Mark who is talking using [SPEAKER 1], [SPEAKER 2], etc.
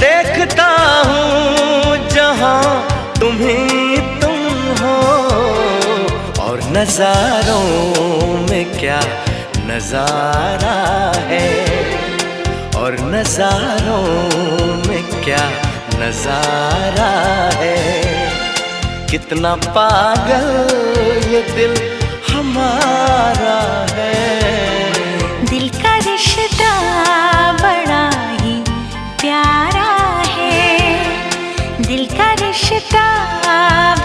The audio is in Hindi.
[SPEAKER 1] देखता हूँ जहाँ तुम ही तुम हो, और नजारों में क्या नजारा है, और नजारों में क्या नजारा है। कितना पागल ये दिल हमारा है।